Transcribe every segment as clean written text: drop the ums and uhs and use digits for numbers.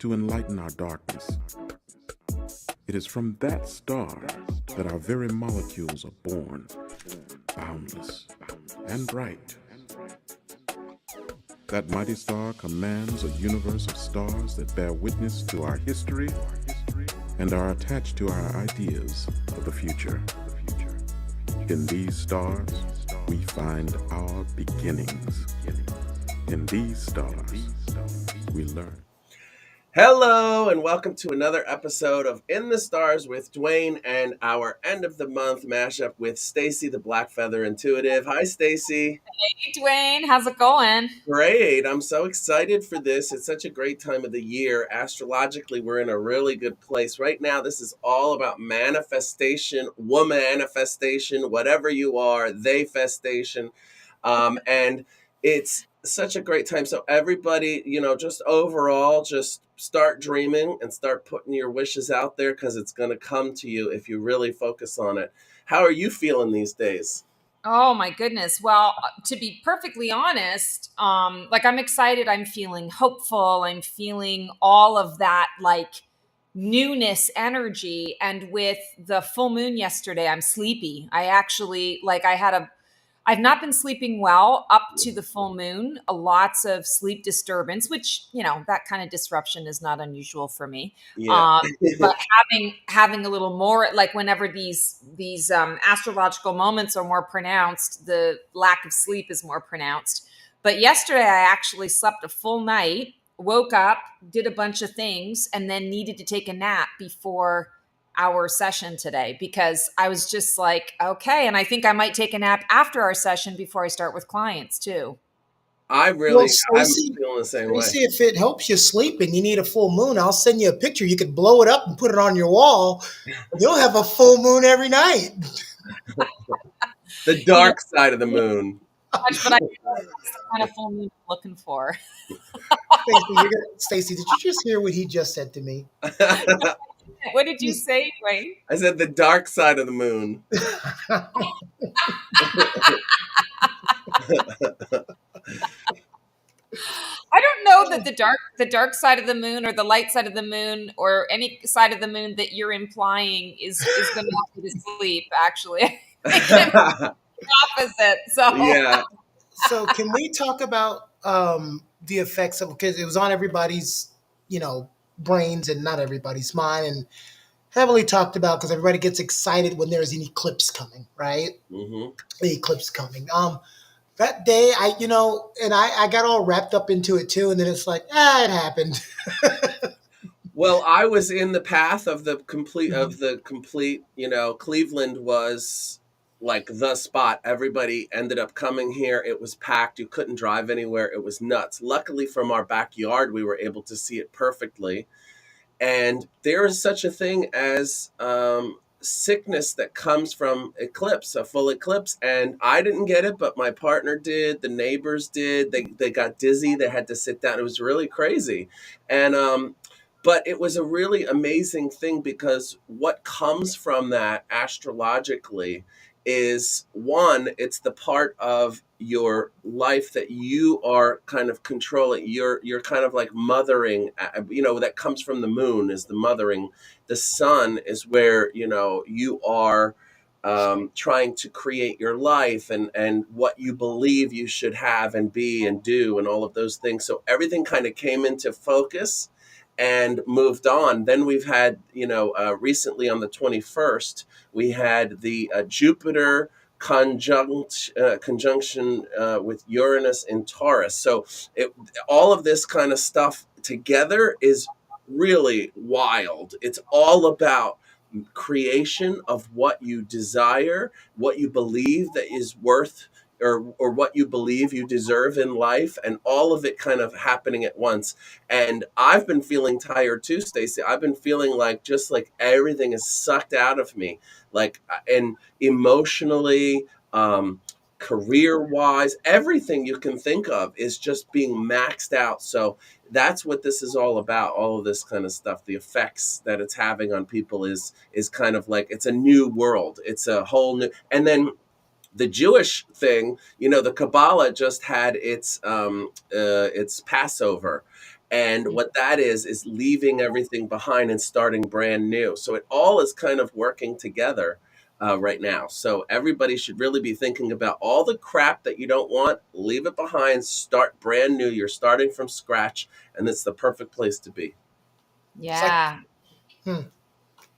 to enlighten our darkness. It is from that star that our very molecules are born, boundless and bright. That mighty star commands a universe of stars that bear witness to our history and are attached to our ideas of the future. In these stars, we find our beginnings. In these stars, we learn. Hello, and welcome to another episode of In the Stars with Dwayne and our end of the month mashup with Stacy, the Black Feather Intuitive. Hi, Stacy. Hey, Dwayne. How's it going? Great. I'm so excited for this. It's such a great time of the year. Astrologically, we're in a really good place. Right now, this is all about manifestation, woman-manifestation, whatever you are, they-festation. And it's such a great time. So everybody, just overall, just start dreaming and start putting your wishes out there because it's going to come to you if you really focus on it. How are you feeling these days? Oh my goodness. Well, to be perfectly honest, I'm excited. I'm feeling hopeful. I'm feeling all of that newness energy. And with the full moon yesterday, I'm sleepy. I've not been sleeping well up to the full moon. Lots of sleep disturbance, which that kind of disruption is not unusual for me. Yeah. But having a little more, like whenever these astrological moments are more pronounced, the lack of sleep is more pronounced. But yesterday, I actually slept a full night, woke up, did a bunch of things, and then needed to take a nap before our session today because I was just like, okay. And I think I might take a nap after our session before I start with clients too. I'm Stacey, feeling the same way. if it helps you sleep and you need a full moon, I'll send you a picture. You could blow it up and put it on your wall. You'll have a full moon every night. The dark side of the moon. But that's the kind of full moon I'm looking for. Stacey, did you just hear what he just said to me? What did you say, Dwayne? I said the dark side of the moon. I don't know that the dark side of the moon or the light side of the moon or any side of the moon that you're implying is going to help you to sleep. Actually, the opposite. So Yeah. So can we talk about the effects of, because it was on everybody's, brains and not everybody's mind, and heavily talked about because everybody gets excited when there's an eclipse coming, right? Mm-hmm. The eclipse coming. That day, I got all wrapped up into it too, and then it's like, it happened. Well, I was in the path of the complete, Cleveland was like the spot. Everybody ended up coming here. It was packed. You couldn't drive anywhere. It was nuts. Luckily, from our backyard, we were able to see it perfectly. And there is such a thing as sickness that comes from eclipse, a full eclipse. And I didn't get it, but my partner did. The neighbors did. They got dizzy. They had to sit down. It was really crazy. And but it was a really amazing thing because what comes from that astrologically is, one, it's the part of your life that you are kind of controlling. You're kind of like mothering, that comes from the moon is the mothering. The sun is where, you are trying to create your life and what you believe you should have and be and do and all of those things. So everything kind of came into focus and moved on. Then we've had, recently on the 21st, we had the Jupiter conjunction with Uranus in Taurus. So all of this kind of stuff together is really wild. It's all about creation of what you desire, what you believe that is worth or what you believe you deserve in life, and all of it kind of happening at once. And I've been feeling tired too, Stacey. I've been feeling like just like everything is sucked out of me, like, and emotionally, career wise, everything you can think of is just being maxed out. So that's what this is all about. All of this kind of stuff, the effects that it's having on people is kind of like, it's a new world. It's a whole new, and then the Jewish thing, the Kabbalah just had its Passover, And what that is leaving everything behind and starting brand new. So it all is kind of working together right now. So everybody should really be thinking about all the crap that you don't want, leave it behind, start brand new. You're starting from scratch, and it's the perfect place to be. It's like, Yeah.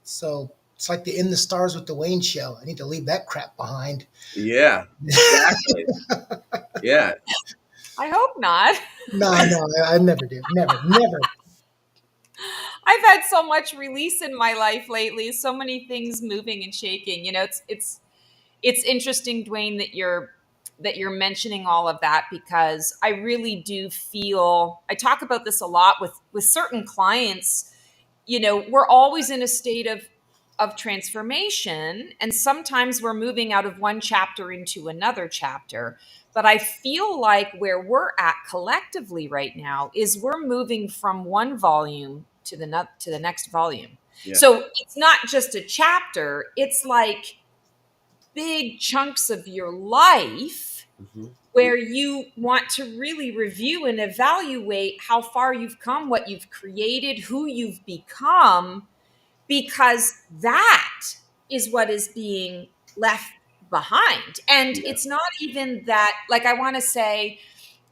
so it's like the In the Stars with the Wayne show. I need to leave that crap behind. Yeah, exactly. Yeah. I hope not. No, I never do. Never, never. I've had so much release in my life lately, so many things moving and shaking. It's interesting, Dwayne, that you're mentioning all of that, because I really do feel, I talk about this a lot with certain clients. We're always in a state of transformation, and sometimes we're moving out of one chapter into another chapter. But I feel like where we're at collectively right now is we're moving from one volume to the next volume. Yeah. So it's not just a chapter, it's like big chunks of your life Mhm. where you want to really review and evaluate how far you've come, what you've created, who you've become, because that is what is being left behind. And Yeah. it's not even that, like, I want to say,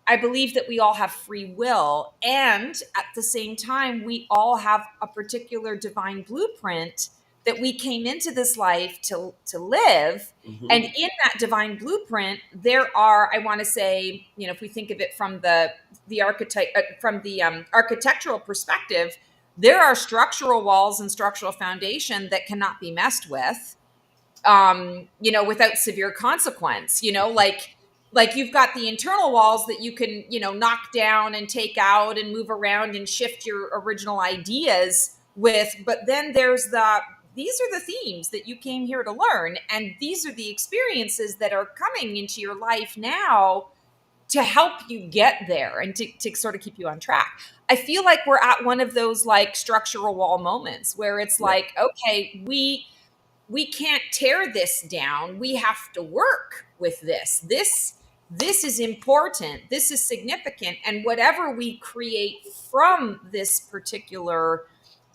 I believe that we all have free will. And at the same time, we all have a particular divine blueprint that we came into this life to live. And Mhm. in that divine blueprint, there are, I want to say, if we think of it from the archetype, from the architectural perspective, there are structural walls and structural foundation that cannot be messed with, without severe consequence. Like you've got the internal walls that you can, knock down and take out and move around and shift your original ideas with. But then these are the themes that you came here to learn. And these are the experiences that are coming into your life now to help you get there and to sort of keep you on track. I feel like we're at one of those like structural wall moments where it's Yeah. like, okay, we can't tear this down. We have to work with this. This is important. This is significant. And whatever we create from this particular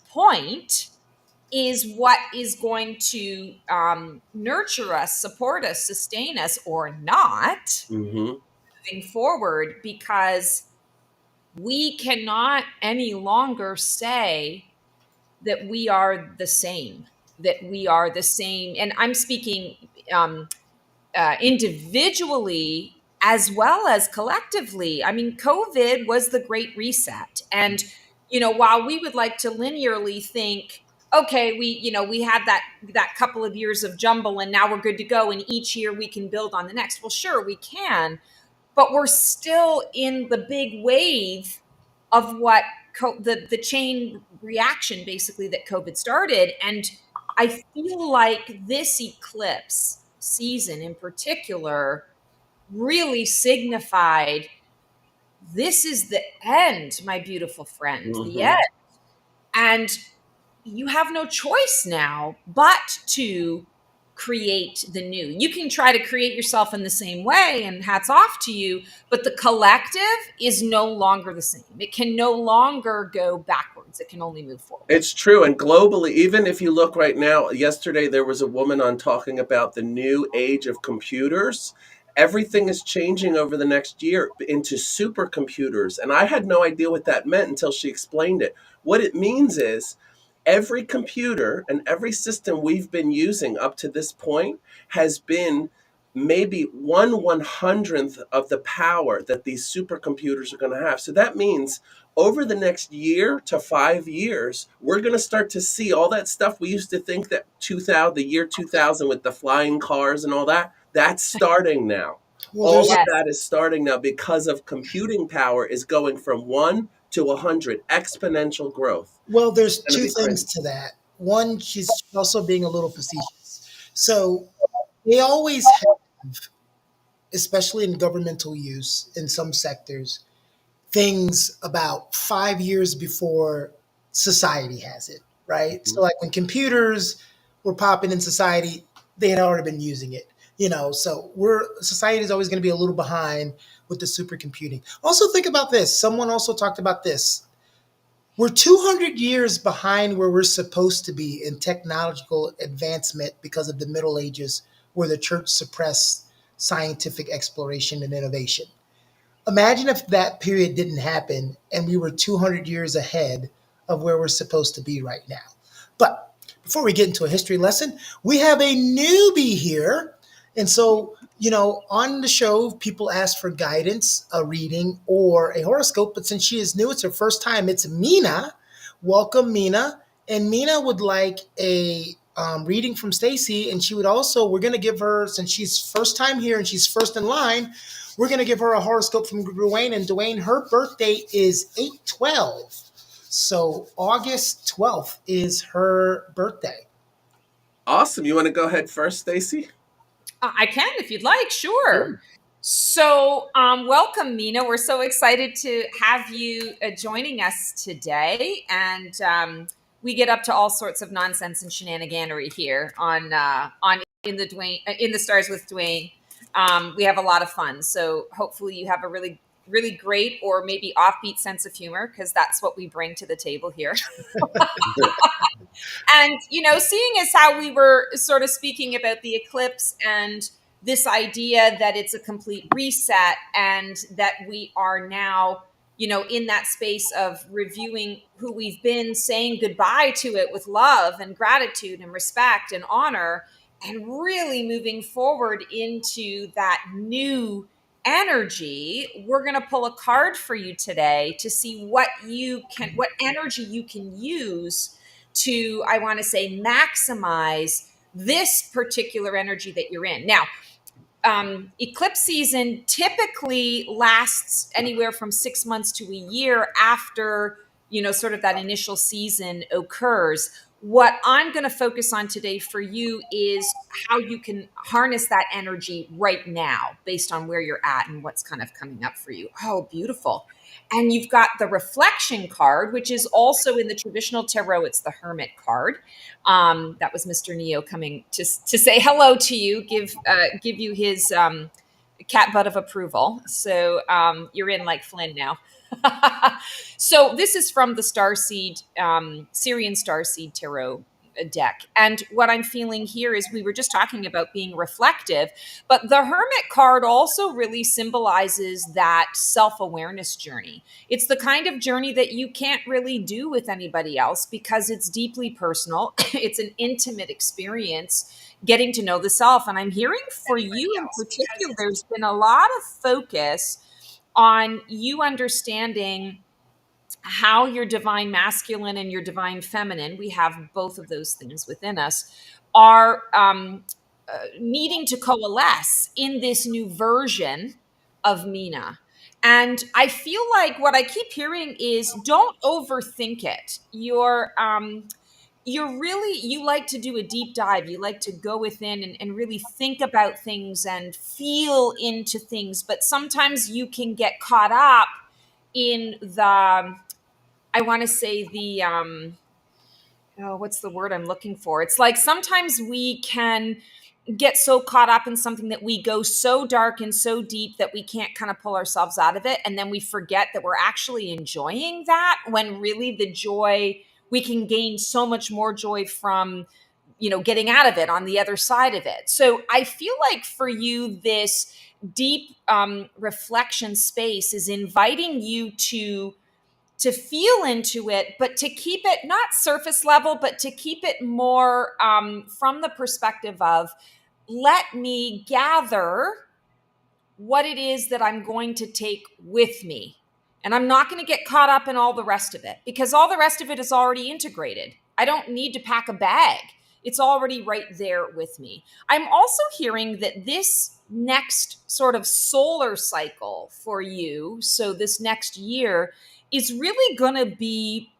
point is what is going to nurture us, support us, sustain us, or not Mhm. moving forward, because we cannot any longer say that we are the same, and I'm speaking individually as well as collectively. I mean, COVID was the great reset. And, while we would like to linearly think, okay, we had that couple of years of jumble and now we're good to go. And each year we can build on the next. Well, sure, we can, but we're still in the big wave of what the chain reaction basically that COVID started. And I feel like this eclipse season in particular really signified this is the end, my beautiful friend, the end. Mhm. And you have no choice now but to create the new. You can try to create yourself in the same way, and hats off to you, but the collective is no longer the same. It can no longer go backwards. It can only move forward. It's true. And globally, even if you look right now, yesterday there was a woman on talking about the new age of computers. Everything is changing over the next year into supercomputers. And I had no idea what that meant until she explained it. What it means is every computer and every system we've been using up to this point has been maybe 1/100th of the power that these supercomputers are going to have. So that means over the next year to 5 years, we're going to start to see all that stuff we used to think that the year 2000 with the flying cars and all that, that's starting now. Well, All there's of Yes. that is starting now because of computing power is going from 1 to 100, exponential growth. there's It's going to two be things crazy. to that. One, she's also being a little facetious. So they always have, especially in governmental use in some sectors, things about 5 years before society has it, right? So, Mhm. like when computers were popping in society, they had already been using it, So society is always going to be a little behind with the supercomputing. Also, think about this. Someone also talked about this. We're 200 years behind where we're supposed to be in technological advancement because of the Middle Ages, where the church suppressed scientific exploration and innovation. Imagine if that period didn't happen and we were 200 years ahead of where we're supposed to be right now. But before we get into a history lesson, we have a newbie here. And so, on the show, people ask for guidance, a reading, or a horoscope. But since she is new, it's her first time. It's Mina. Welcome, Mina. And Mina would like a reading from Stacy. And she would also, we're going to give her, since she's first time here and she's first in line, we're going to give her a horoscope from Dwayne. And Dwayne, her birthday is 8/12. So August 12th is her birthday. Awesome. You want to go ahead first, Stacy? I can if you'd like, sure. So, welcome, Mina. We're so excited to have you joining us today, and we get up to all sorts of nonsense and shenaniganery here on in the Stars with Dwayne. We have a lot of fun, so hopefully you have a really really great or maybe offbeat sense of humor, because that's what we bring to the table here. And, seeing as how we were sort of speaking about the eclipse and this idea that it's a complete reset and that we are now, in that space of reviewing who we've been, saying goodbye to it with love and gratitude and respect and honor, and really moving forward into that new energy, we're going to pull a card for you today to see what energy you can use to, I want to say, maximize this particular energy that you're in. Now, eclipse season typically lasts anywhere from 6 months to a year after, sort of that initial season occurs. What I'm going to focus on today for you is how you can harness that energy right now based on where you're at and what's kind of coming up for you. Oh, beautiful. And you've got the reflection card, which is also in the traditional tarot. It's the Hermit card. That was Mr. Neo coming to say hello to you, give you his cat butt of approval. So you're in like Flynn now. So this is from the Starseed, Syrian Starseed Tarot deck. And what I'm feeling here is, we were just talking about being reflective, but the Hermit card also really symbolizes that self-awareness journey. It's the kind of journey that you can't really do with anybody else because it's deeply personal. It's an intimate experience, getting to know the self. And I'm hearing for you in particular, there's been a lot of focus on you understanding how your divine masculine and your divine feminine, we have both of those things within us, are needing to coalesce in this new version of Mina. And I feel like what I keep hearing is, don't overthink it. You like to do a deep dive. You like to go within and really think about things and feel into things. But sometimes you can get caught up in the, I want to say the, what's the word I'm looking for? It's like sometimes we can get so caught up in something that we go so dark and so deep that we can't kind of pull ourselves out of it. And then we forget that we're actually enjoying that, when really the joy, we can gain so much more joy from, getting out of it on the other side of it. So I feel like for you, this deep reflection space is inviting you to feel into it, but to keep it not surface level, but to keep it more from the perspective of, let me gather what it is that I'm going to take with me. And I'm not going to get caught up in all the rest of it, because all the rest of it is already integrated. I don't need to pack a bag. It's already right there with me. I'm also hearing that this next sort of solar cycle for you, so this next year, is really going to be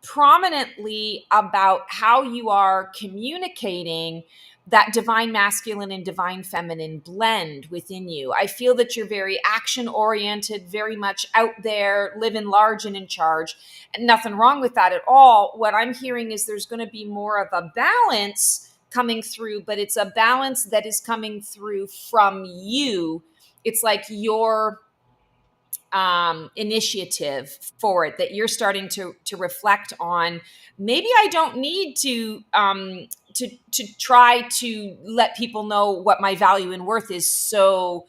prominently about how you are communicating that divine masculine and divine feminine blend within you. I feel that you're very action oriented, very much out there, living large and in charge, and nothing wrong with that at all. What I'm hearing is there's going to be more of a balance coming through, but it's a balance that is coming through from you. It's like you're initiative for it, that you're starting to reflect on. Maybe I don't need to try to let people know what my value and worth is so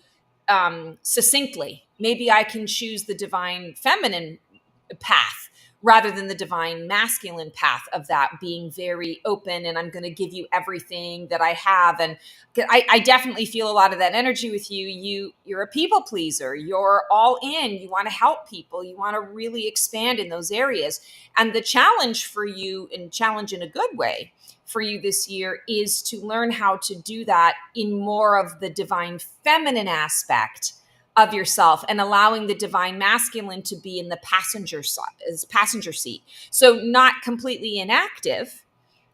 succinctly. Maybe I can choose the divine feminine path rather than the divine masculine path of that, being very open, and I'm going to give you everything that I have. And I definitely feel a lot of that energy with you. You're a people pleaser. You're all in. You want to help people. You want to really expand in those areas. And the challenge for you, and challenge in a good way for you this year, is to learn how to do that in more of the divine feminine aspect of yourself, and allowing the divine masculine to be in the passenger seat. So not completely inactive,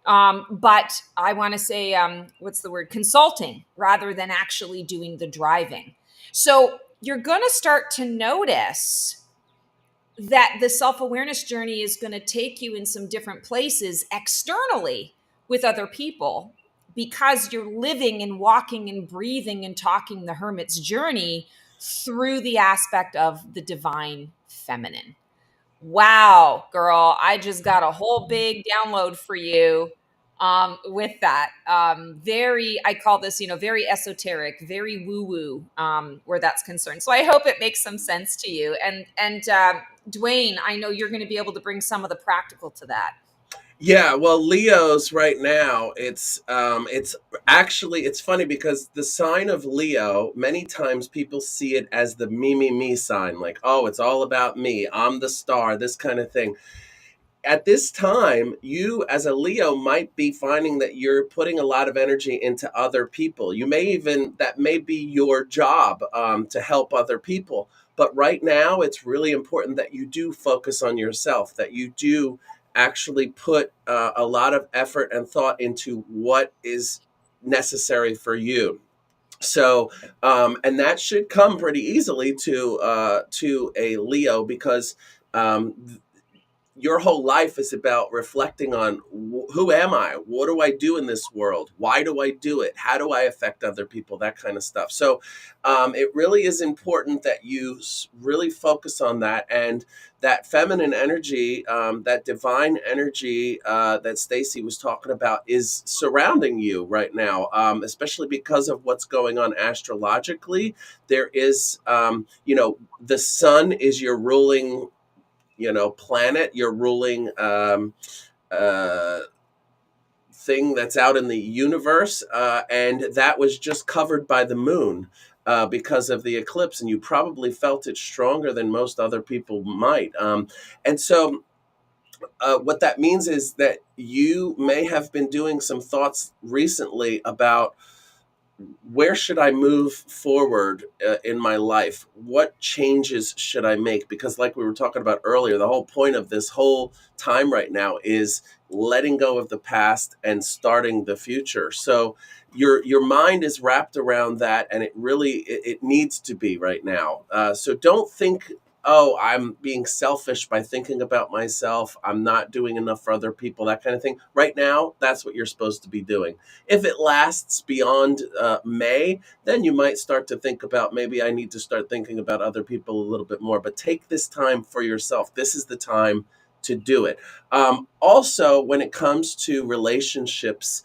but I want to say, what's the word? Consulting rather than actually doing the driving. So you're going to start to notice that the self-awareness journey is going to take you in some different places externally with other people, because you're living and walking and breathing and talking the hermit's journey through the aspect of the divine feminine. Wow, girl, I just got a whole big download for you with that. Very, I call this, very esoteric, very woo-woo, where that's concerned. So I hope it makes some sense to you. And Dwayne, I know you're going to be able to bring some of the practical to that. Yeah, well, Leo's right now, it's actually, it's funny because the sign of Leo, many times people see it as the me sign, like, oh, it's all about me, I'm the star, this kind of thing. At this time, you as a Leo might be finding that you're putting a lot of energy into other people. You may even, that may be your job, to help other people. But right now, it's really important that you do focus on yourself, that you do actually put a lot of effort and thought into what is necessary for you. So, and that should come pretty easily to a Leo, because your whole life is about reflecting on who am I? What do I do in this world? Why do I do it? How do I affect other people? That kind of stuff. So it really is important that you really focus on that, and that feminine energy, that divine energy that Stacy was talking about is surrounding you right now, especially because of what's going on astrologically. There is, the sun is your ruling planet, your ruling uh, thing that's out in the universe, and that was just covered by the moon because of the eclipse, and you probably felt it stronger than most other people might. And so what that means is that you may have been doing some thoughts recently about, where should I move forward in my life? What changes should I make? Because, like we were talking about earlier, the whole point of this whole time right now is letting go of the past and starting the future. So your mind is wrapped around that, and it needs to be right now. So don't think, oh, I'm being selfish by thinking about myself, I'm not doing enough for other people, that kind of thing. Right now, that's what you're supposed to be doing. If it lasts beyond May, then you might start to think about, maybe I need to start thinking about other people a little bit more. But take this time for yourself. This is the time to do it. Also, when it comes to relationships,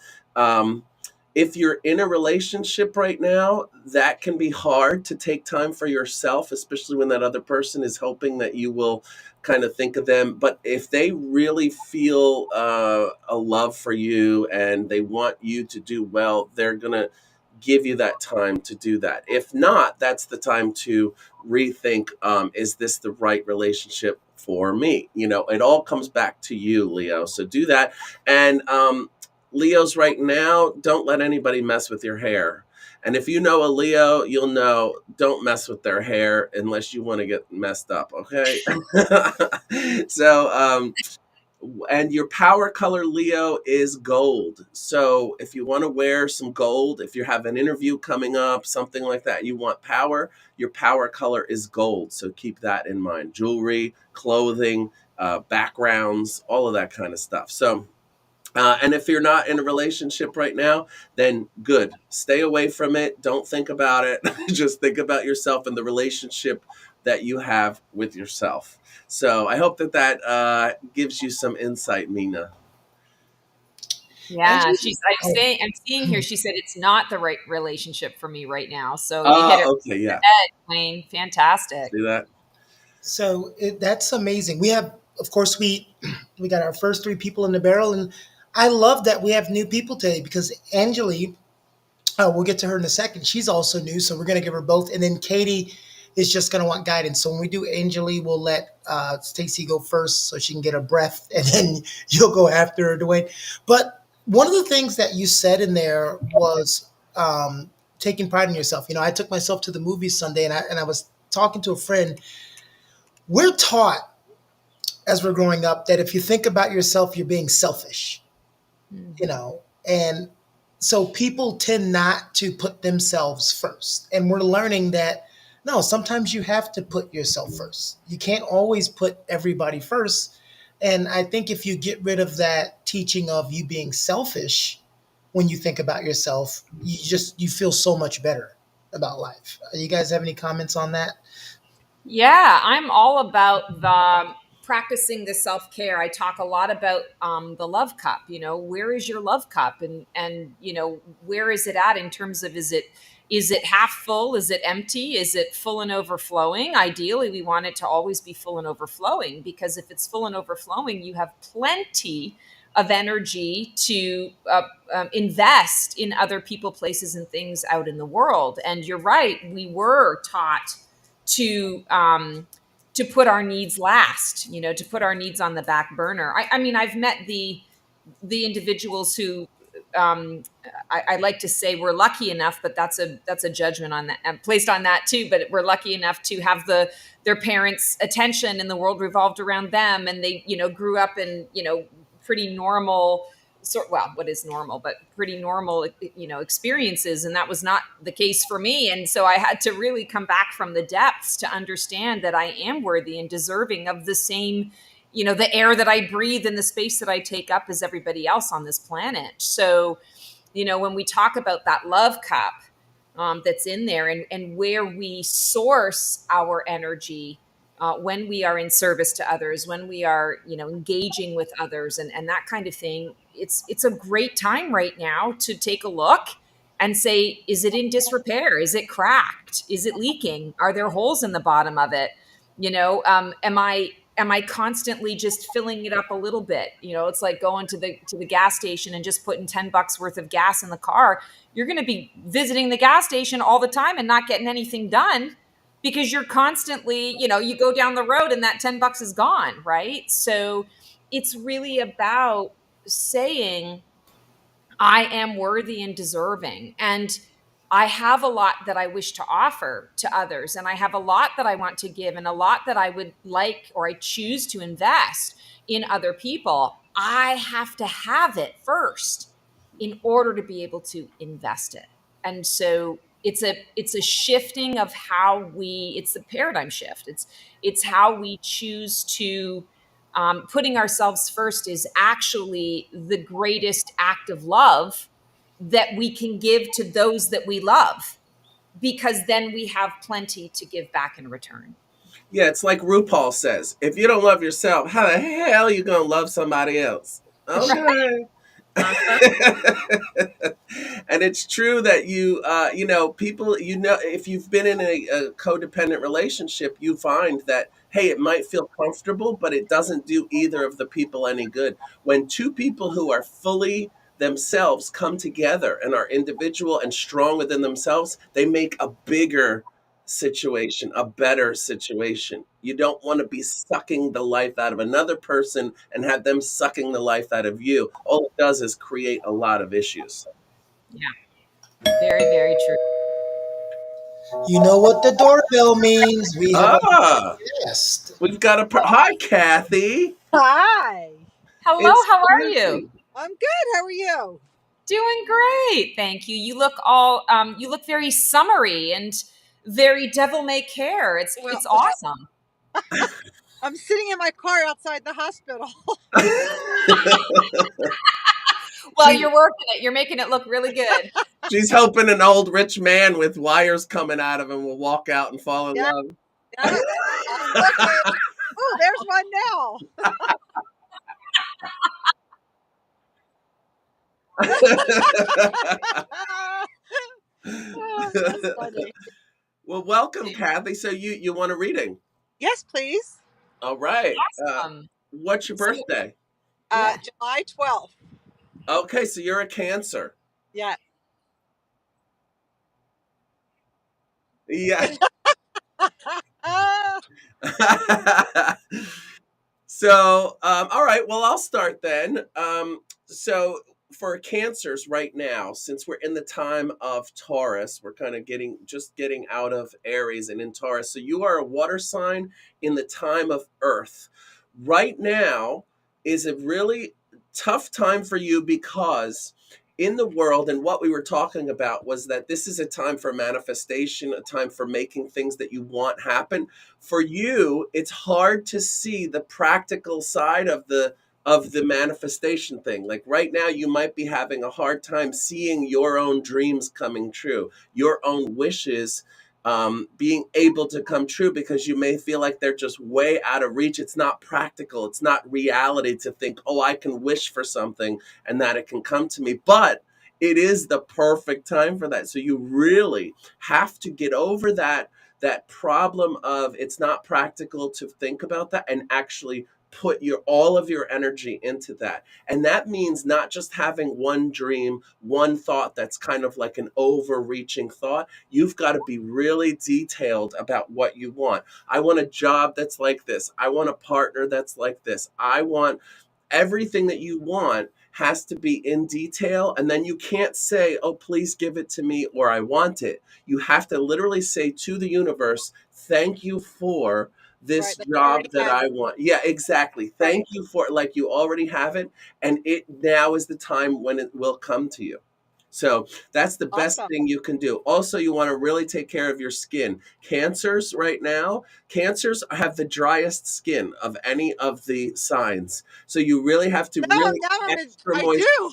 if you're in a relationship right now, that can be hard to take time for yourself, especially when that other person is hoping that you will kind of think of them. But if they really feel a love for you and they want you to do well, they're going to give you that time to do that. If not, that's the time to rethink, is this the right relationship for me? It all comes back to you, Leo. So do that. And Leos right now, don't let anybody mess with your hair. And if you know a Leo, you'll know, don't mess with their hair unless you want to get messed up, okay? So, and your power color, Leo, is gold. So if you want to wear some gold, if you have an interview coming up, something like that, you want power, your power color is gold. So keep that in mind. Jewelry, clothing, backgrounds, all of that kind of stuff. So, and if you're not in a relationship right now, then good. Stay away from it. Don't think about it. Just think about yourself and the relationship that you have with yourself. So I hope that gives you some insight, Mina. Yeah, Oh, I'm seeing here. She said it's not the right relationship for me right now. So you hit Oh, it okay, right on yeah. the head, Wayne. Fantastic. See that? so that's amazing. We have, of course, we got our first three people in the barrel, and I love that we have new people today because Angeli, we'll get to her in a second. She's also new, so we're going to give her both, and then Katie is just going to want guidance. So when we do Angeli, we'll let Stacy go first so she can get her breath, and then you'll go after her, Dwayne. But one of the things that you said in there was taking pride in yourself. You know, I took myself to the movies Sunday, and I was talking to a friend. We're taught as we're growing up that if you think about yourself, you're being selfish, you Mhm. know, and so people tend not to put themselves first. And we're learning that no, sometimes you have to put yourself first. You can't always put everybody first. And I think if you get rid of that teaching of you being selfish when you think about yourself, you feel so much better about life. You guys have any comments on that? Yeah, I'm all about the practicing the self-care. I talk a lot about the love cup. You know, where is your love cup, and you know, where is it at in terms of is it half full? Is it empty? Is it full and overflowing? Ideally, we want it to always be full and overflowing, because if it's full and overflowing, you have plenty of energy to invest in other people, places, and things out in the world. And you're right, we were taught to put our needs last, you know, to put our needs on the back burner. I mean, I've met the individuals who I like to say we're lucky enough, but that's a judgment on that placed on that too. But we're lucky enough to have their parents' attention, and the world revolved around them, and they, you know, grew up in, you know, pretty normal well, what is normal, but pretty normal, you know, experiences. And that was not the case for me. And so I had to really come back from the depths to understand that I am worthy and deserving of the same, you know, the air that I breathe and the space that I take up as everybody else on this planet. So, you know, when we talk about that love cup that's in there, and where we source our energy, when we are in service to others, when we are, you know, engaging with others, and that kind of thing, it's a great time right now to take a look and say, is it in disrepair? Is it cracked? Is it leaking? Are there holes in the bottom of it? You know, am I constantly just filling it up a little bit? You know, it's like going to the gas station and just putting $10 worth of gas in the car. You're going to be visiting the gas station all the time and not getting anything done, because you're constantly, you know, you go down the road and that $10 is gone, right? So it's really about saying, I am worthy and deserving. And I have a lot that I wish to offer to others. And I have a lot that I want to give, and a lot that I would like, or I choose to invest in other people. I have to have it first in order to be able to invest it. And so it's a shifting of how it's a paradigm shift. It's how we choose to, putting ourselves first is actually the greatest act of love that we can give to those that we love, because then we have plenty to give back in return. Yeah, it's like RuPaul says: if you don't love yourself, how the hell are you gonna love somebody else? Right. Okay. Uh-huh. And it's true that you know, people, you know, if you've been in a codependent relationship, you find that, hey, it might feel comfortable, but it doesn't do either of the people any good. When two people who are fully themselves come together and are individual and strong within themselves, they make a bigger situation, a better situation. You don't want to be sucking the life out of another person and have them sucking the life out of you. All it does is create a lot of issues. Yeah, very, very true. You know what the doorbell means. We have a Ah, guest. we've got hi, Kathy. Hi. Hello, It's how are you? Kathy. I'm good. How are you? Doing great, thank you. You look very summery and very devil may care. Well, It's awesome. I'm sitting in my car outside the hospital. Well, she you're working it. You're making it look really good. she's hoping an old rich man with wires coming out of him will walk out and fall in Yeah, love. Yeah, I'm looking. Oh, there's one now. That's funny. Well, welcome, Kathy. So you want a reading? Yes, please. All right. Um, What's your so, birthday? yeah. July 12th. Okay, so you're a Cancer. Yeah. Yeah. Ah, So, all right. Well, I'll start then. So for cancers right now, since we're in the time of Taurus, we're kind of getting out of Aries and in Taurus. So you are a water sign in the time of Earth. Right now is a really tough time for you because in the world, and what we were talking about was that this is a time for manifestation, a time for making things that you want happen. For you, it's hard to see the practical side of the manifestation thing. Like right now, you might be having a hard time seeing your own dreams coming true, your own wishes being able to come true, because you may feel like they're just way out of reach. It's not practical. It's not reality to think, oh, I can wish for something and that it can come to me. But it is the perfect time for that. So you really have to get over that problem of it's not practical to think about that and actually put your all of your energy into that. And that means not just having one dream, one thought that's kind of like an overreaching thought. You've got to be really detailed about what you want. I want a job that's like this. I want a partner that's like this. I want everything that you want has to be in detail. And then you can't say, oh, please give it to me, or I want it. You have to literally say to the universe, thank you for this right. Like you job already that have I it. want. Yeah, exactly. Right. Thank you for it, like you already have it. And it now is the time when it will come to you. So that's the best Awesome. thing you can do. Also, you want to really take care of your skin. Cancers right now, cancers have the driest skin of any of the signs. So you really have to No, really now extra I moist. do.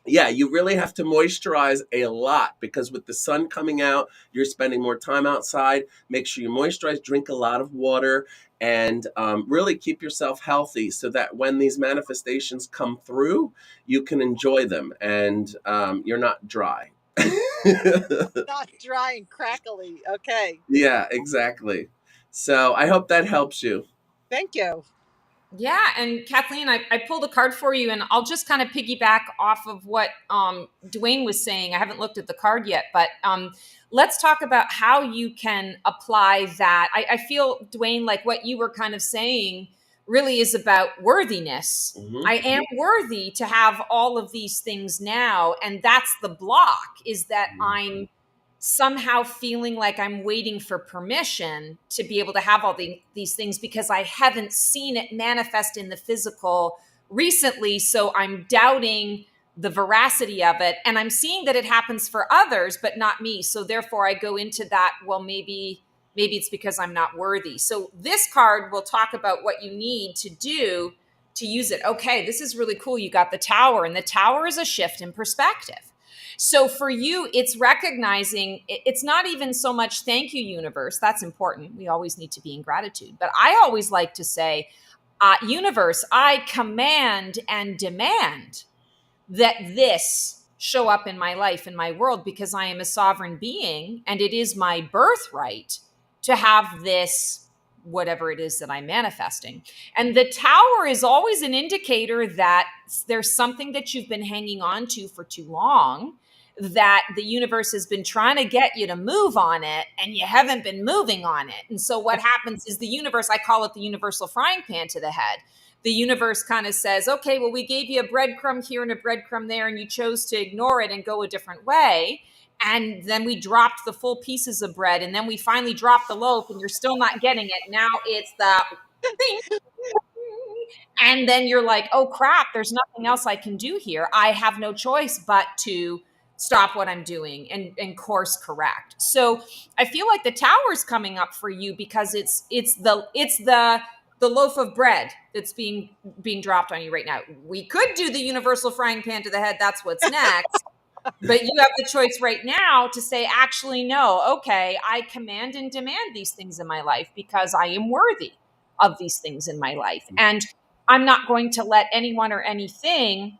Yeah, you really have to moisturize a lot, because with the sun coming out, you're spending more time outside. Make sure you moisturize, drink a lot of water, and really keep yourself healthy so that when these manifestations come through, you can enjoy them and you're not dry. Not dry and crackly. Okay. Yeah, exactly. So I hope that helps you. Thank you. Yeah, and Kathleen, I pulled a card for you, and I'll just kind of piggyback off of what Dwayne was saying. I haven't looked at the card yet, but let's talk about how you can apply that. I feel, Dwayne, like what you were kind of saying really is about worthiness. Hmm. I am worthy to have all of these things now, and that's the block, is that I'm somehow feeling like I'm waiting for permission to be able to have all these things because I haven't seen it manifest in the physical recently. So I'm doubting the veracity of it. And I'm seeing that it happens for others, but not me. So therefore I go into that, well, maybe it's because I'm not worthy. So this card will talk about what you need to do to use it. Okay, this is really cool. You got the tower, and the tower is a shift in perspective. So for you, it's recognizing it's not even so much thank you, universe. That's important. We always need to be in gratitude. But I always like to say, universe, I command and demand that this show up in my life, in my world, because I am a sovereign being and it is my birthright to have this, whatever it is that I'm manifesting. And the tower is always an indicator that there's something that you've been hanging on to for too long, that the universe has been trying to get you to move on it and you haven't been moving on it. And so what happens is the universe, I call it the universal frying pan to the head. The universe kind of says, okay, well, we gave you a breadcrumb here and a breadcrumb there, and you chose to ignore it and go a different way. And then we dropped the full pieces of bread, and then we finally dropped the loaf, and you're still not getting it. Now it's the thing. And then you're like, oh crap, there's nothing else I can do here. I have no choice but to stop what I'm doing and course correct. So I feel like the tower's coming up for you because it's the loaf of bread that's being dropped on you right now. We could do the universal frying pan to the head. That's what's next. But you have the choice right now to say, actually, no, okay, I command and demand these things in my life because I am worthy of these things in my life. And I'm not going to let anyone or anything,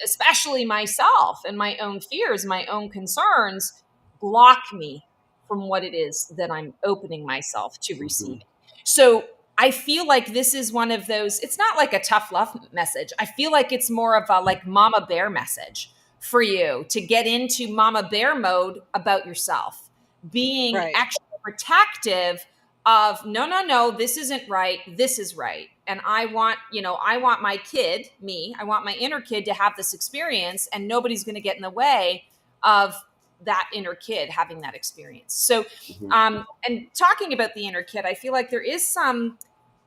especially myself and my own fears, my own concerns, block me from what it is that I'm opening myself to receiving. So I feel like this is one of those, it's not like a tough love message. I feel like it's more of a like mama bear message for you to get into mama bear mode about yourself, being Right. extra protective of no, this isn't right, this is right. And I want, I want my kid, me, I want my inner kid to have this experience, and nobody's going to get in the way of that inner kid having that experience. So and talking about the inner kid, I feel like there is some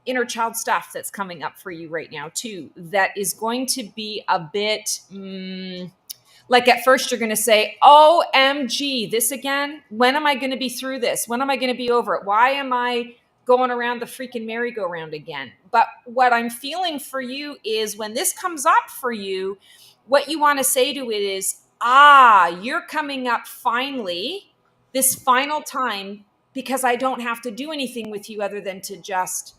inner child stuff that's coming up for you right now too, that is going to be a bit like at first you're going to say, OMG, this again? When am I going to be through this? When am I going to be over it? Why am I going around the freaking merry-go-round again? But what I'm feeling for you is when this comes up for you, what you want to say to it is, you're coming up finally, this final time, because I don't have to do anything with you other than to just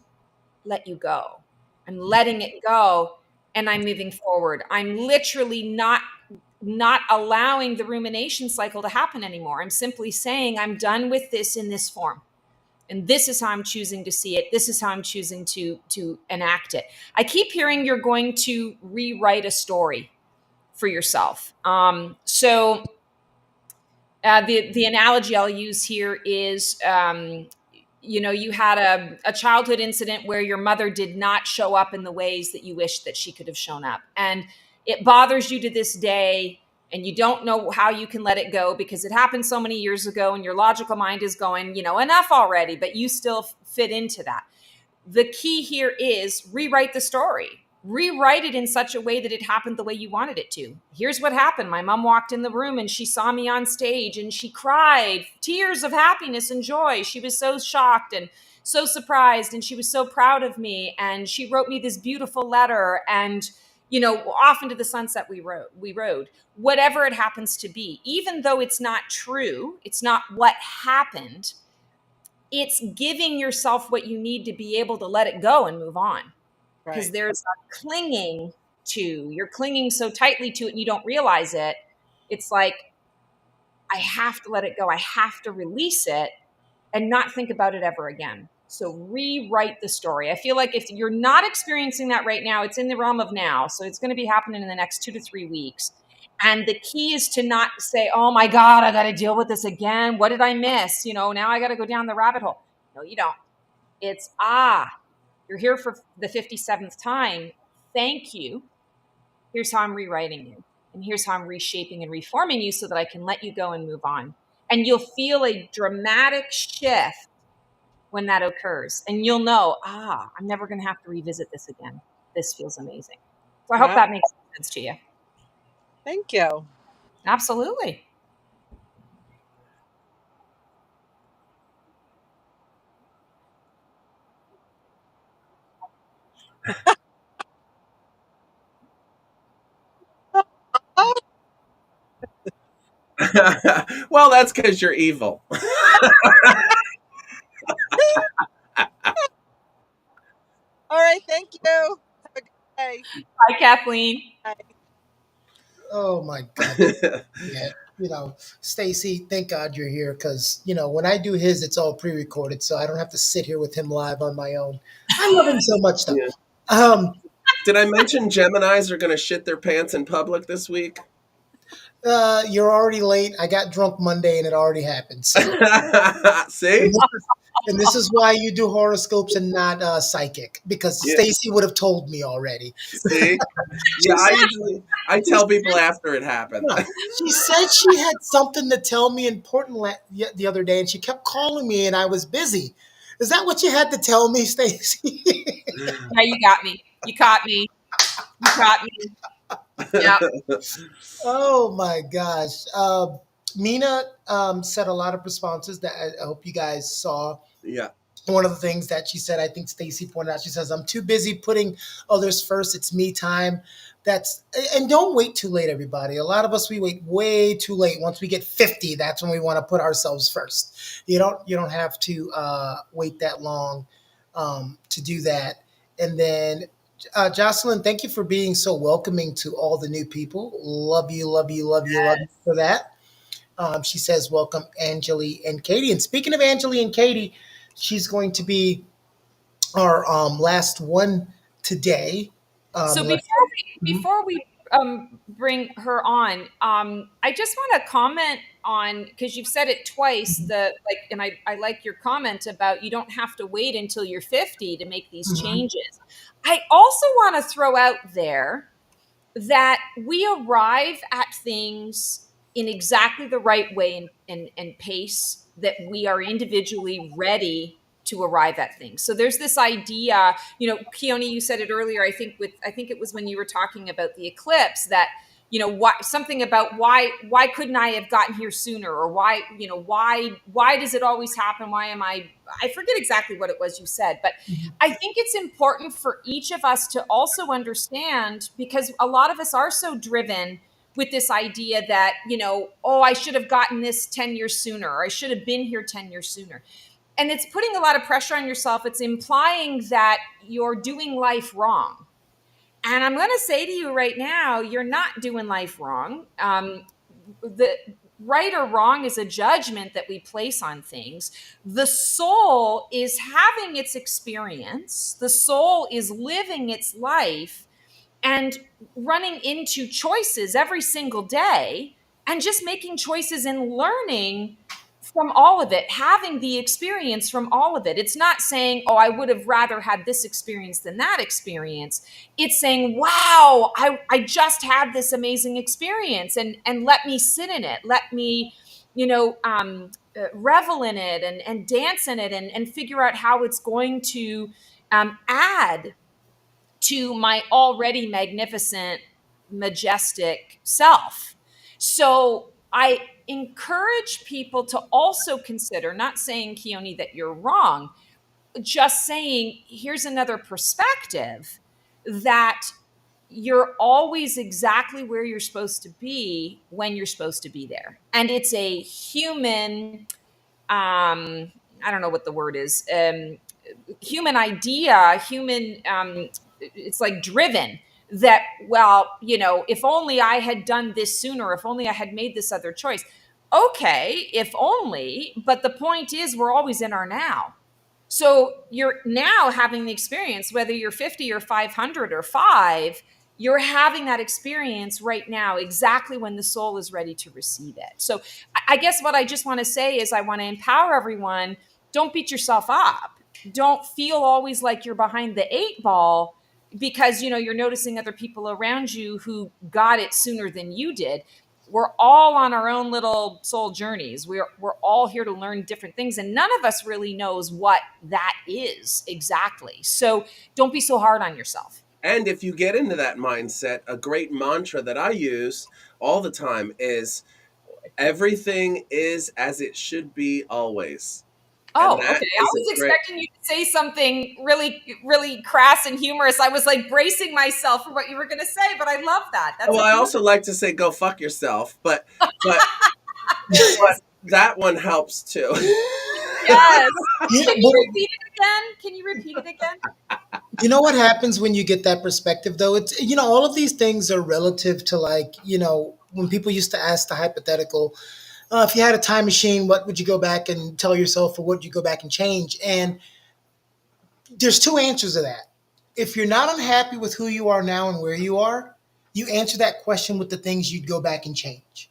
let you go. I'm letting it go and I'm moving forward. I'm literally not allowing the rumination cycle to happen anymore. I'm simply saying I'm done with this in this form. And this is how I'm choosing to see it. This is how I'm choosing to enact it. I keep hearing you're going to rewrite a story for yourself. So the analogy I'll use here is you had a childhood incident where your mother did not show up in the ways that you wish that she could have shown up, and it bothers you to this day, and you don't know how you can let it go because it happened so many years ago, and your logical mind is going, enough already, but you still fit into that. The key here is rewrite the story. Rewrite it in such a way that it happened the way you wanted it to. Here's what happened. My mom walked in the room and she saw me on stage and she cried tears of happiness and joy. She was so shocked and so surprised and she was so proud of me. And she wrote me this beautiful letter and, off into the sunset we rode. Whatever it happens to be, even though it's not true, it's not what happened, it's giving yourself what you need to be able to let it go and move on. Because Right. there's a clinging you're clinging so tightly to it and you don't realize it. It's like, I have to let it go. I have to release it and not think about it ever again. So rewrite the story. I feel like if you're not experiencing that right now, it's in the realm of now. So it's going to be happening in the next 2 to 3 weeks. And the key is to not say, oh my God, I got to deal with this again. What did I miss? Now I got to go down the rabbit hole. No, you don't. It's, you're here for the 57th time. Thank you. Here's how I'm rewriting you. And here's how I'm reshaping and reforming you so that I can let you go and move on. And you'll feel a dramatic shift when that occurs. And you'll know, I'm never going to have to revisit this again. This feels amazing. So I hope Wow. that makes sense to you. Thank you. Absolutely. Oh, Well, that's because you're evil. all right. Thank you. Have a good day. Hi, Kathleen. Bye. Oh my God. Yeah. Stacy, thank God you're here because, when I do his, it's all pre recorded. So I don't have to sit here with him live on my own. I love him so much, though. Yeah. Um, Did I mention Geminis are going to shit their pants in public this week? you're already late. I got drunk Monday and it already happened. So, See? and this is why you do horoscopes and not psychic because Yeah. Stacy would have told me already. See? She Yeah, said, I tell people after it happened. yeah. She said she had something to tell me important the other day, and she kept calling me, and I was busy. Is that what you had to tell me, Stacy? Yeah, you got me. You caught me. You caught me. Yeah. Oh my gosh. Mina said a lot of responses that I hope you guys saw. Yeah. one of the things that she said, I think Stacy pointed out, she says, I'm too busy putting others first. It's me time. That's, and don't wait too late, everybody. A lot of us, we wait way too late. Once we get 50, that's when we want to put ourselves first. You don't have to wait that long to do that. And then Jocelyn, thank you for being so welcoming to all the new people. Love you, love you, love you, love you for that. She says, welcome, Angeli and Katie. And speaking of Angeli and Katie, she's going to be our last one today. So Unless, Mhm. before we bring her on, I just want to comment on, because you've said it twice, the like, and I like your comment about you don't have to wait until you're 50 to make these Mhm. changes. I also want to throw out there that we arrive at things in exactly the right way and pace that we are individually ready to arrive at things. So there's this idea, Keone, you said it earlier, I think it was when you were talking about the eclipse, that something about why couldn't I have gotten here sooner, or why does it always happen, why am I forget exactly what it was you said, but I think it's important for each of us to also understand, because a lot of us are so driven with this idea that, oh, I should have gotten this 10 years sooner, or I should have been here 10 years sooner. And it's putting a lot of pressure on yourself. It's implying that you're doing life wrong. And I'm going to say to you right now, you're not doing life wrong. The right or wrong is a judgment that we place on things. The soul is having its experience, the soul is living its life and running into choices every single day, and just making choices and learning from all of it, having the experience from all of it. It's not saying, oh, I would have rather had this experience than that experience. It's saying, wow, I just had this amazing experience, and let me sit in it. Let me, revel in it and dance in it, and figure out how it's going to add to my already magnificent, majestic self. So I encourage people to also consider, not saying, Keone, that you're wrong, just saying, here's another perspective, that you're always exactly where you're supposed to be when you're supposed to be there. And it's a human, I don't know what the word is, human idea, it's like driven, that, well, if only I had done this sooner, if only I had made this other choice. Okay, if only, but the point is, we're always in our now. So you're now having the experience, whether you're 50 or 500 or 5, you're having that experience right now, exactly when the soul is ready to receive it. So I guess what I just want to say is, I want to empower everyone. Don't beat yourself up. Don't feel always like you're behind the 8 ball, because you're noticing other people around you who got it sooner than you did. We're all on our own little soul journeys. We're all here to learn different things, and none of us really knows what that is exactly. So don't be so hard on yourself. And if you get into that mindset, a great mantra that I use all the time is, everything is as it should be always. And Oh, that okay. I is was a great. expecting you to say something really, really crass and humorous. I was like bracing myself for what you were going to say, but I love that. That's Well, a I beautiful. also like to say go fuck yourself, but that one helps too. Yes. Yeah, Can you but repeat it again? Can you repeat it again? you know what happens when you get that perspective, though? It's, all of these things are relative to, like, when people used to ask the hypothetical, if you had a time machine, what would you go back and tell yourself, or what would you go back and change? And there's two answers to that. If you're not unhappy with who you are now and where you are, you answer that question with the things you'd go back and change.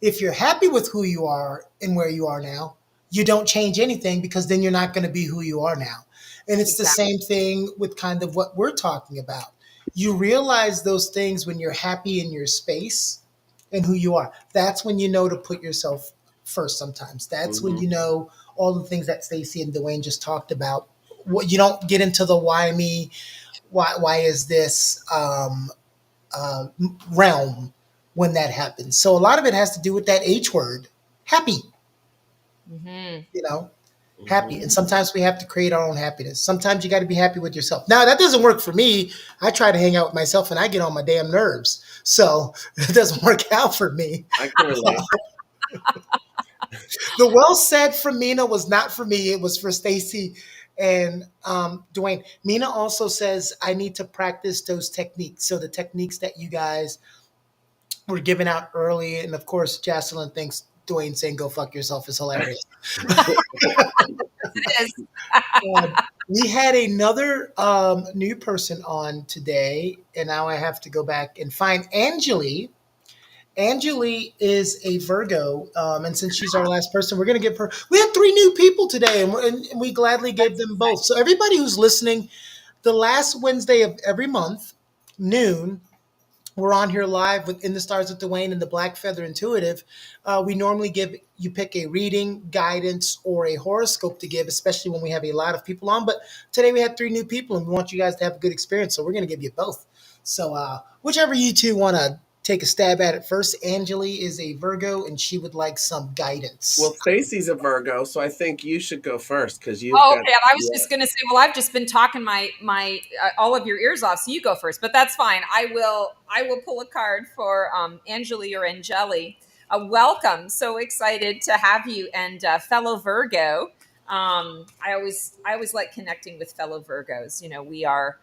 If you're happy with who you are and where you are now, you don't change anything, because then you're not going to be who you are now. And it's the Exactly. same thing with kind of what we're talking about. You realize those things when you're happy in your space and who you are. That's when you know to put yourself first sometimes. That's when Mhm. you know all the things that Stacey and Dwayne just talked about. What, you don't get into the why me, why is this uh, realm when that happens. So a lot of it has to do with that H word, happy. Hmm. You know, happy. And sometimes we have to create our own happiness. Sometimes you got to be happy with yourself. Now, that doesn't work for me. I try to hang out with myself and I get on my damn nerves. So it doesn't work out for me. I can relate. The well said from Mina was not for me. It was for Stacy and Dwayne. Mina also says I need to practice those techniques. So the techniques that you guys were giving out early. And of course, Jocelyn thinks Dwayne saying go fuck yourself is hilarious. It is. We had another new person on today, and now I have to go back and find Angeli. Angeli is a Virgo, and since she's our last person, we're going to give her. We had 3 new people today, and we gladly gave them both. So everybody who's listening, the last Wednesday of every month, noon, we're on here live with In the Stars with Dwayne and the Black Feather Intuitive. We normally give you pick a reading, guidance, or a horoscope to give, especially when we have a lot of people on. But today we had 3 new people, and we want you guys to have a good experience. So we're going to give you both. So whichever you two want to take a stab at it first. Angeli is a Virgo, and she would like some guidance. Well, Stacy's a Virgo, so I think you should go first because you've Oh, got. okay. I was just going to say, well, I've just been talking my all of your ears off, so you go first. But that's fine. I will pull a card for Angeli or Angeli. Welcome. So excited to have you and fellow Virgo. I always like connecting with fellow Virgos. You know, we are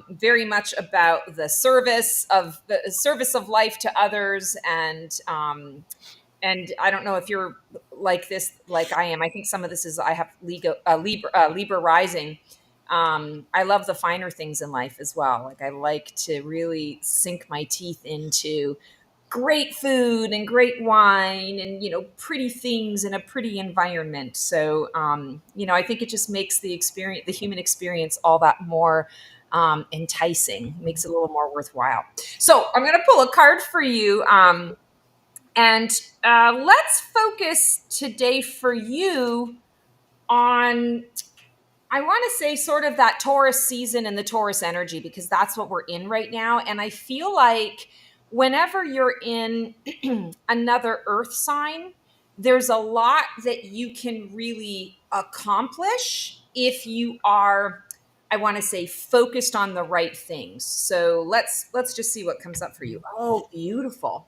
very much about the service of life to others, and I don't know if you're like this, like I am. I think some of this is I have Libra rising. I love the finer things in life as well. Like I like to really sink my teeth into great food and great wine and, you know, pretty things in a pretty environment. So, you know, I think it just makes the human experience all that more enticing, makes it a little more worthwhile. So I'm going to pull a card for you. And let's focus today for you on, I want to say, sort of that Taurus season and the Taurus energy, because that's what we're in right now. And I feel like whenever you're in another earth sign, there's a lot that you can really accomplish if you are, I want to say, focused on the right things. So let's just see what comes up for you. Oh, beautiful.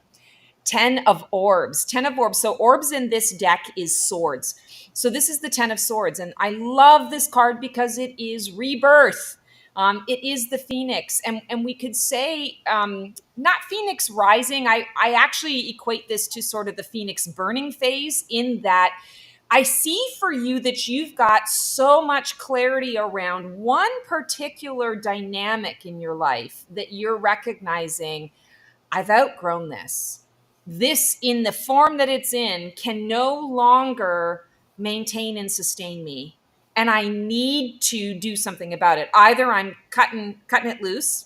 10 of orbs. 10 of orbs. So orbs in this deck is swords. So this is the 10 of swords. And I love this card because it is rebirth. It is the phoenix. And we could say, not phoenix rising. I actually equate this to sort of the phoenix burning phase, in that I see for you that you've got so much clarity around one particular dynamic in your life that you're recognizing, I've outgrown this. This, in the form that it's in, can no longer maintain and sustain me. And I need to do something about it. Either I'm cutting it loose,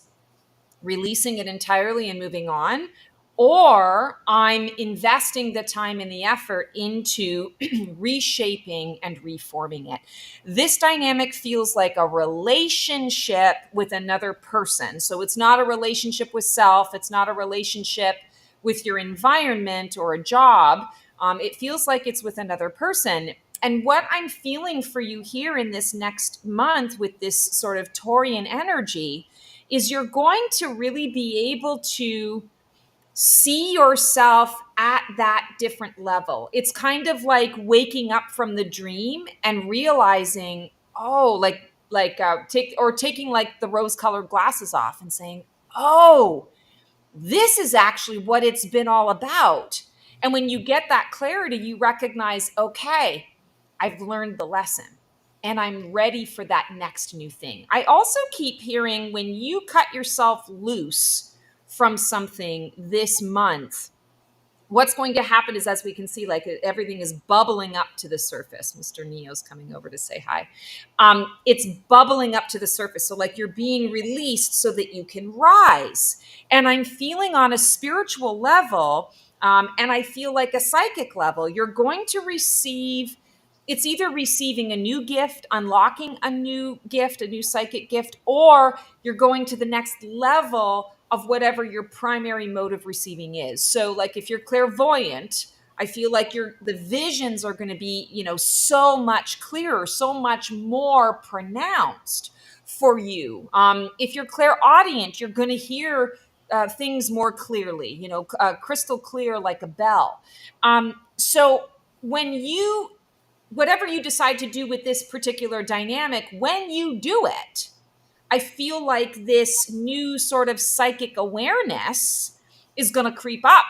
releasing it entirely and moving on, or I'm investing the time and the effort into reshaping and reforming it. This dynamic feels like a relationship with another person. So it's not a relationship with self. It's not a relationship with your environment or a job. It feels like it's with another person. And what I'm feeling for you here in this next month with this sort of Taurian energy is you're going to really be able to see yourself at that different level. It's kind of like waking up from the dream and realizing, oh, taking like the rose-colored glasses off and saying, oh, this is actually what it's been all about. And when you get that clarity, you recognize, okay, I've learned the lesson and I'm ready for that next new thing. I also keep hearing, when you cut yourself loose from something this month, what's going to happen is, as we can see, like everything is bubbling up to the surface. Mr. Neo's coming over to say hi. It's bubbling up to the surface. So like you're being released so that you can rise. And I'm feeling on a spiritual level, and I feel like a psychic level, you're going to receive, it's either receiving a new gift, unlocking a new gift, a new psychic gift, or you're going to the next level of whatever your primary mode of receiving is. So like if you're clairvoyant, I feel like the visions are going to be, so much clearer, so much more pronounced for you. If you're clairaudient, you're going to hear things more clearly, crystal clear like a bell. So when whatever you decide to do with this particular dynamic, when you do it, I feel like this new sort of psychic awareness is going to creep up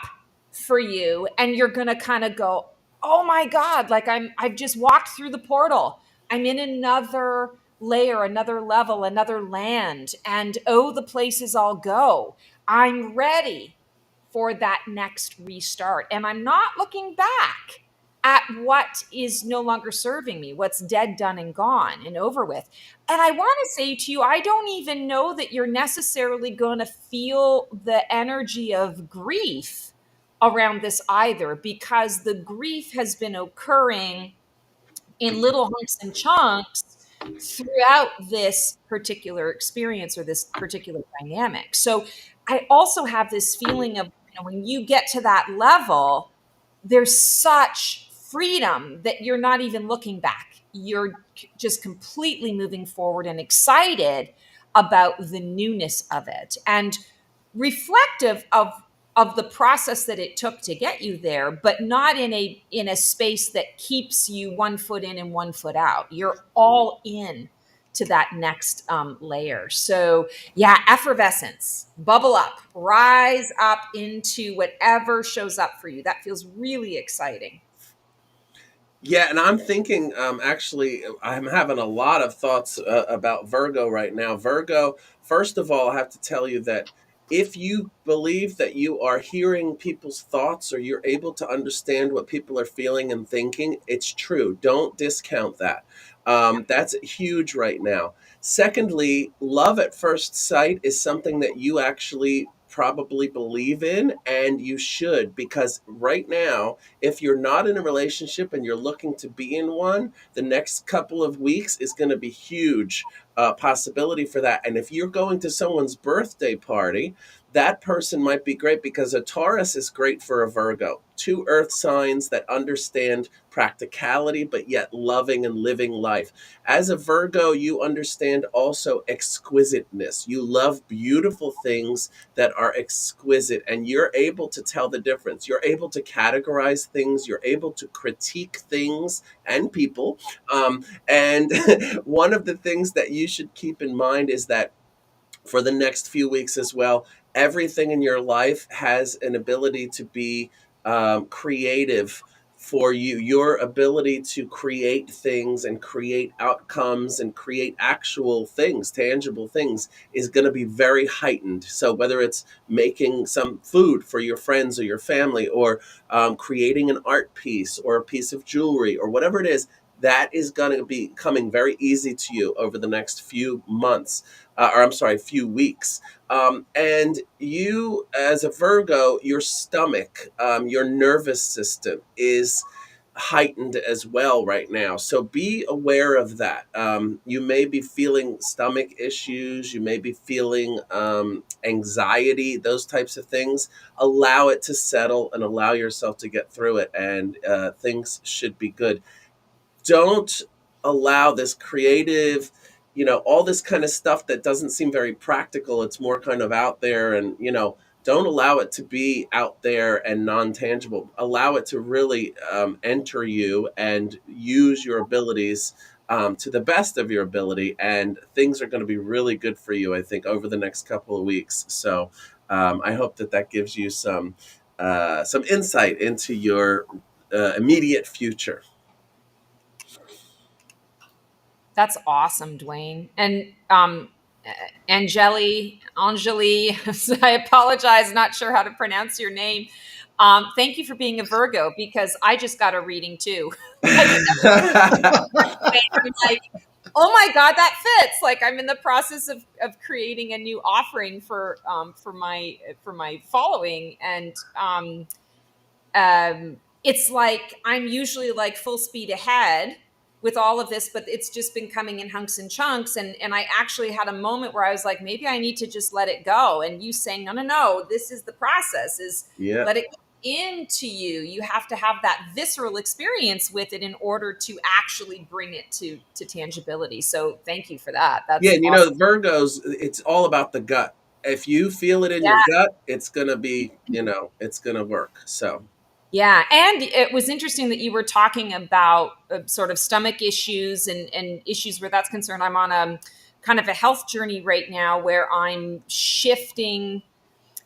for you, and you're going to kind of go, "Oh my god, like I've just walked through the portal. I'm in another layer, another level, another land, and oh, the places I'll go. I'm ready for that next restart, and I'm not looking back at what is no longer serving me, what's dead, done, and gone and over with." And I want to say to you, I don't even know that you're necessarily going to feel the energy of grief around this either, because the grief has been occurring in little hunks and chunks throughout this particular experience or this particular dynamic. So I also have this feeling of, when you get to that level, there's such freedom that you're not even looking back. You're just completely moving forward and excited about the newness of it, and reflective of the process that it took to get you there, but not in a space that keeps you 1 foot in and 1 foot out. You're all in to that next layer. So yeah, effervescence, bubble up, rise up into whatever shows up for you. That feels really exciting. Yeah, and I'm thinking, actually, I'm having a lot of thoughts about Virgo right now. Virgo, first of all, I have to tell you that if you believe that you are hearing people's thoughts or you're able to understand what people are feeling and thinking, it's true. Don't discount that. That's huge right now. Secondly, love at first sight is something that you actually probably believe in, and you should, because right now, if you're not in a relationship and you're looking to be in one, the next couple of weeks is going to be huge possibility for that. And if you're going to someone's birthday party, that person might be great, because a Taurus is great for a Virgo. Two earth signs that understand practicality, but yet loving and living life. As a Virgo, you understand also exquisiteness. You love beautiful things that are exquisite, and you're able to tell the difference. You're able to categorize things, you're able to critique things and people. And one of the things that you should keep in mind is that for the next few weeks as well, everything in your life has an ability to be creative for you. Your ability to create things and create outcomes and create actual things, tangible things, is going to be very heightened. So whether it's making some food for your friends or your family, or creating an art piece or a piece of jewelry or whatever it is, that is going to be coming very easy to you over the next few months, or I'm sorry, few weeks. And you, as a Virgo, your stomach, your nervous system is heightened as well right now. So be aware of that. You may be feeling stomach issues, you may be feeling anxiety, those types of things. Allow it to settle and allow yourself to get through it, and things should be good. Don't allow this creative, all this kind of stuff that doesn't seem very practical. It's more kind of out there, and don't allow it to be out there and non-tangible. Allow it to really enter you and use your abilities to the best of your ability, and things are going to be really good for you, I think, over the next couple of weeks. So I hope that that gives you some insight into your immediate future. That's awesome, Dwayne. And Angeli, I apologize, not sure how to pronounce your name. Thank you for being a Virgo, because I just got a reading too. Like, I'm like, oh my God, that fits. Like, I'm in the process of creating a new offering for my following, and it's like I'm usually like full speed ahead with all of this, but it's just been coming in hunks and chunks. And I actually had a moment where I was like, maybe I need to just let it go. And you saying, no, no, no, this is the process, is Yeah. let it go. into you. You have to have that visceral experience with it in order to actually bring it to tangibility. So thank you for that. Yeah, That's and awesome. Virgos, it's all about the gut. If you feel it in your gut, it's gonna be, it's gonna work. So Yeah, and it was interesting that you were talking about sort of stomach issues and issues where that's concerned. I'm on a kind of a health journey right now where I'm shifting,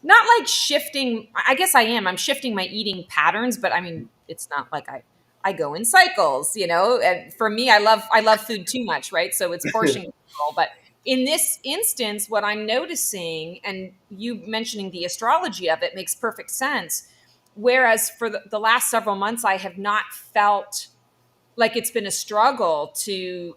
not like shifting, I guess I am. I'm shifting my eating patterns, but I mean, it's not like I go in cycles, And for me, I love food too much, right? So it's portion control, but in this instance, what I'm noticing, and you mentioning the astrology of it makes perfect sense. Whereas for the last several months, I have not felt like it's been a struggle to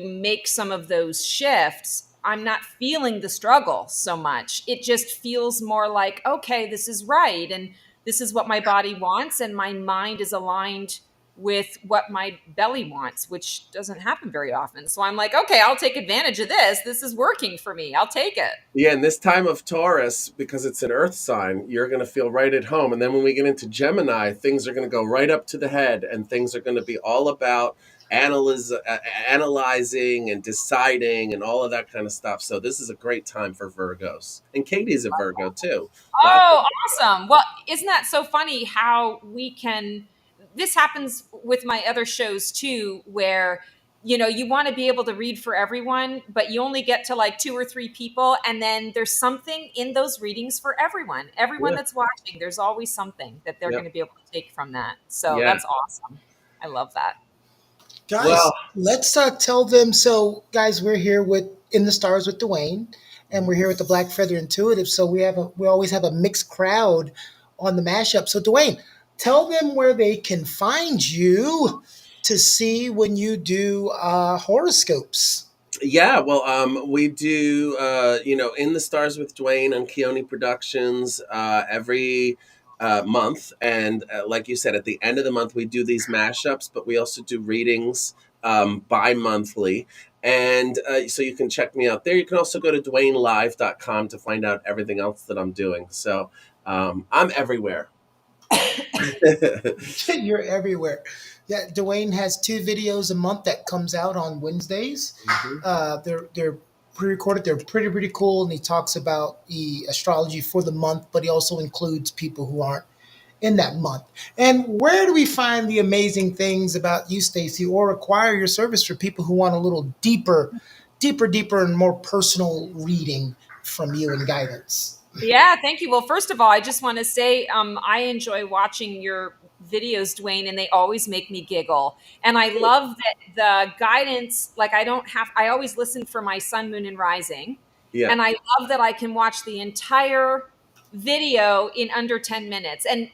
make some of those shifts. I'm not feeling the struggle so much. It just feels more like, okay, this is right, and this is what my body wants, and my mind is aligned with what my belly wants, which doesn't happen very often. So I'm like, okay, I'll take advantage of this. This is working for me. I'll take it. yeah, and this time of Taurus, because it's an earth sign, you're going to feel right at home. And then when we get into Gemini, things are going to go right up to the head, and things are going to be all about analyzing and deciding and all of that kind of stuff. So this is a great time for Virgos. And Katie's a Virgo too. Lots Oh, awesome. Well, isn't that so funny how we can, this happens with my other shows too, where, you want to be able to read for everyone, but you only get to like 2 or 3 people. And then there's something in those readings for everyone. Everyone yeah, that's watching, there's always something that they're yeah, going to be able to take from that. So yeah. that's awesome. I love that. Guys, Well, let's tell them. So, guys, we're here with In the Stars with Dwayne, and we're here with the Black Feather Intuitive. So we always have a mixed crowd on the mashup. So, Dwayne, tell them where they can find you to see when you do horoscopes. yeah, well, we do, In the Stars with Dwayne on Keone Productions every month. And like you said, at the end of the month, we do these mashups, but we also do readings bi monthly. And so you can check me out there. You can also go to DwayneLive.com to find out everything else that I'm doing. So I'm everywhere. You're everywhere. Yeah, Dwayne has 2 videos a month that comes out on Wednesdays. Mhm. They're pre-recorded. They're pretty cool, and he talks about the astrology for the month, but he also includes people who aren't in that month. And where do we find the amazing things about you, Stacy, or acquire your service for people who want a little deeper, and more personal reading from you and guidance? Yeah, thank you. Well, first of all, I just want to say I enjoy watching your videos, Dwayne, and they always make me giggle. And I love that the guidance, like I always listen for my sun, moon, and rising. Yeah. And I love that I can watch the entire video in under 10 minutes. And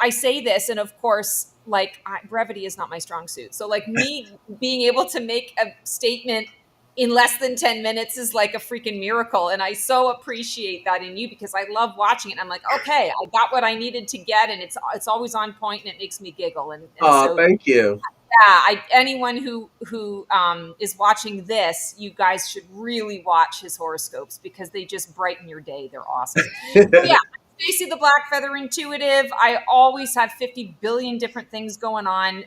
I say this, and of course, like brevity is not my strong suit. So like me being able to make a statement in less than 10 minutes is like a freaking miracle. And I so appreciate that in you because I love watching it. I'm like, okay, I got what I needed to get. And it's always on point and it makes me giggle. And Oh, so, thank you. yeah, anyone who is watching this, you guys should really watch his horoscopes because they just brighten your day. They're awesome. So yeah, Stacey the Black Feather Intuitive. I always have 50 billion different things going on.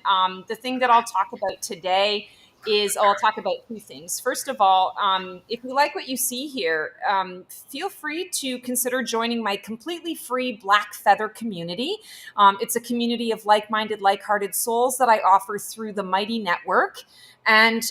The thing that I'll talk about today is I'll talk about 2 things. First of all, if you like what you see here, feel free to consider joining my completely free Black Feather community. It's a community of like-minded, like-hearted souls that I offer through the Mighty Network. And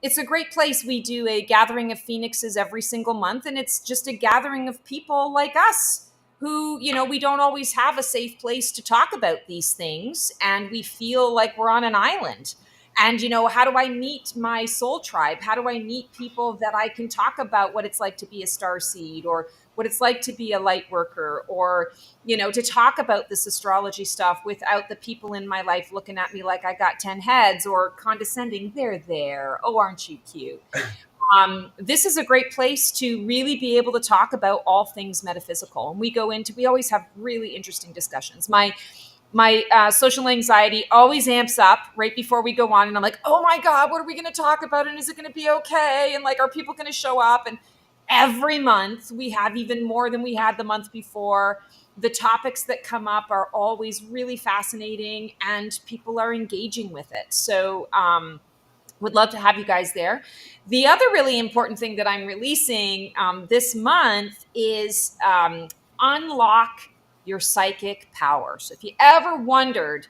it's a great place. We do a gathering of phoenixes every single month, and it's just a gathering of people like us who, we don't always have a safe place to talk about these things, and we feel like we're on an island. And, how do I meet my soul tribe? How do I meet people that I can talk about what it's like to be a star seed or what it's like to be a light worker or, to talk about this astrology stuff without the people in my life looking at me like I got 10 heads or condescending. They're there. Oh, aren't you cute? This is a great place to really be able to talk about all things metaphysical. And we always have really interesting discussions. My social anxiety always amps up right before we go on. And I'm like, oh my God, what are we going to talk about? And is it going to be okay? And like, are people going to show up? And every month. We have even more than we had the month before. The topics that come up are always really fascinating, and people are engaging with it. So, would love to have you guys there. The other really important thing that I'm releasing this month is unlock your psychic power. So, if you ever wondered,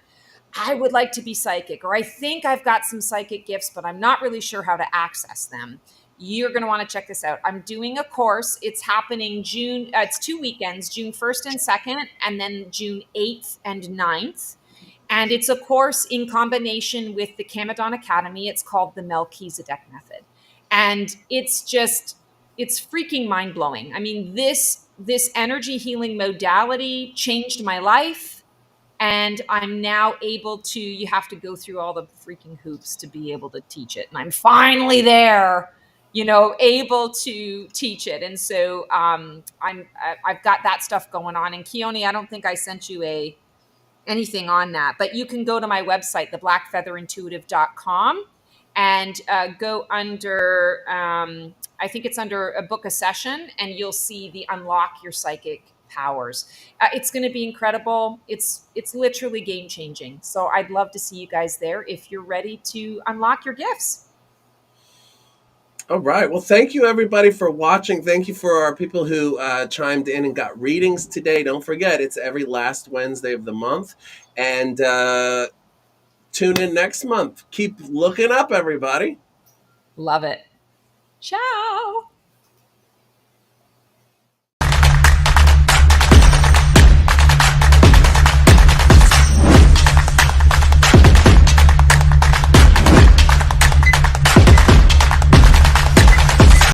I would like to be psychic, or I think I've got some psychic gifts, but I'm not really sure how to access them, you're going to want to check this out. I'm doing a course. It's happening June, it's 2 weekends, June 1st and 2nd, and then June 8th and 9th. And it's a course in combination with the Camadon Academy. It's called the Melchizedek Method. And it's freaking mind blowing. I mean, this energy healing modality changed my life. And I'm now able to, you have to go through all the freaking hoops to be able to teach it. And I'm finally there, able to teach it. And so I've got that stuff going on. And Keone, I don't think I sent you anything on that, but you can go to my website, theblackfeatherintuitive.com, and go under, I think it's under a book a session, and you'll see the unlock your psychic powers. It's going to be incredible. It's literally game changing. So I'd love to see you guys there if you're ready to unlock your gifts. All right. Well, thank you everybody for watching. Thank you for our people who chimed in and got readings today. Don't forget, it's every last Wednesday of the month. And tune in next month. Keep looking up, everybody. Love it. Ciao.